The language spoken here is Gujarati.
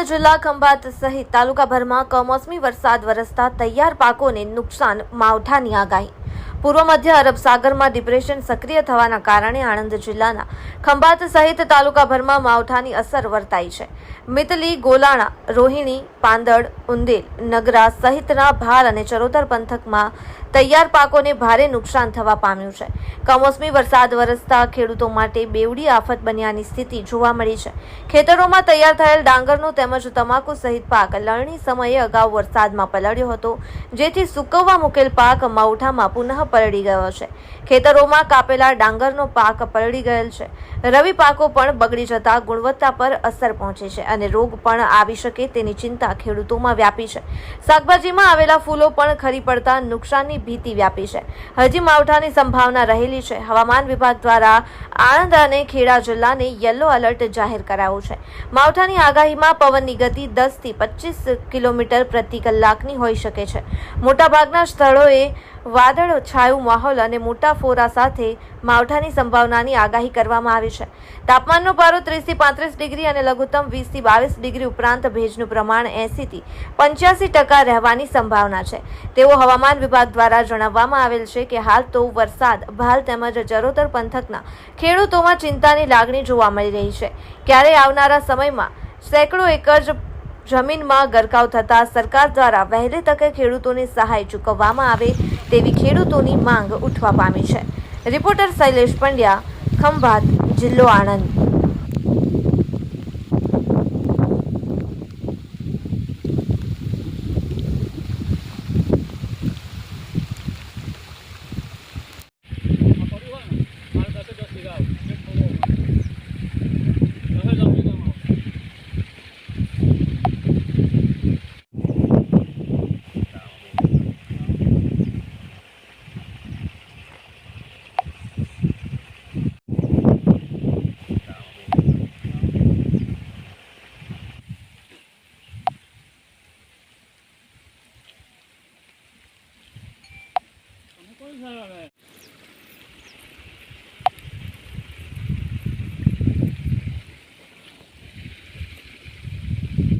જિલ્લા ખંભાત સહિત તાલુકાભરમાં કમોસમી વરસાદ વરસતા તૈયાર પાકોને નુકસાન, માવઠાની આગાહી। પૂર્વ મધ્ય અરબ સાગરમાં ડિપ્રેશન સક્રિય થવાના કારણે આણંદ જિલ્લાના ખંભાત સહિત તાલુકાભરમાં માવઠાની અસર વર્તાઈ છે। મિતલી, ગોલાણા, રોહિણી, પાંદડ, ઉંદેલ, નગરા સહિતના ભાલ અને ચરોતર પંથકમાં તૈયાર પાકોને ભારે નુકસાન થવા પામ્યું છે। કમોસમી વરસાદ વરસતા ખેડૂતો માટે બેવડી આફત બન્યાની સ્થિતિ જોવા મળી છે। ખેતરોમાં તૈયાર થયેલ ડાંગરનો તેમજ તમાકુ સહિત પાક લણણી સમયે અગાઉ વરસાદમાં પલળ્યો હતો, જેથી સૂકવવા મૂકેલ પાક માવઠામાં પુનઃ પલળી ગયો છે। ખેતરોમાં કાપેલા ડાંગરનો પાક પલળી ગયેલ છે। રવિ પાકો પણ બગડી જતા ગુણવત્તા પર અસર પહોંચી છે અને રોગ પણ આવી શકે તેની ચિંતા ખેડૂતોમાં વ્યાપી છે। શાકભાજીમાં આવેલા ફૂલો પણ ખરી પડતા નુકસાનની ભીતિ વ્યાપી છે। હજી માવઠાની સંભાવના રહેલી છે। હવામાન વિભાગ દ્વારા આણંદ અને ખેડા જિલ્લાને યલો એલર્ટ જાહેર કરાયું છે। માવઠાની આગાહીમાં પવનની ગતિ 10 થી 25 કિલોમીટર પ્રતિ કલાકની હોઈ શકે છે। મોટાભાગના સ્થળોએ વાદળ છાયું માહોલ અને મોટા ફોરા સાથે માવઠાની સંભાવનાની આગાહી કરવામાં આવી છે। તાપમાનનો પારો 30 થી 35 ડિગ્રી અને લઘુત્તમ 20 થી 22 ડિગ્રી ઉપરાંત ભેજનું પ્રમાણ 80 થી 85% રહેવાની સંભાવના છે, તેવો હવામાન વિભાગ દ્વારા જણાવવામાં આવેલ છે કે હાલ તો વરસાદ, ભાલ તેમજ ચરોતર પંથકના ખેડૂતોમાં ચિંતાની લાગણી જોવા મળી રહી છે। ક્યારે આવનારા સમયમાં સેંકડો એકર જમીનમાં ગરકાવ થતા સરકાર દ્વારા વહેલી તકે ખેડૂતોને સહાય ચૂકવવામાં આવે તેવી ખેડૂતોની માંગ ઉઠવા પામી છે। રિપોર્ટર શૈલેષ પંડ્યા, ખંભાત, જિલ્લો આણંદ।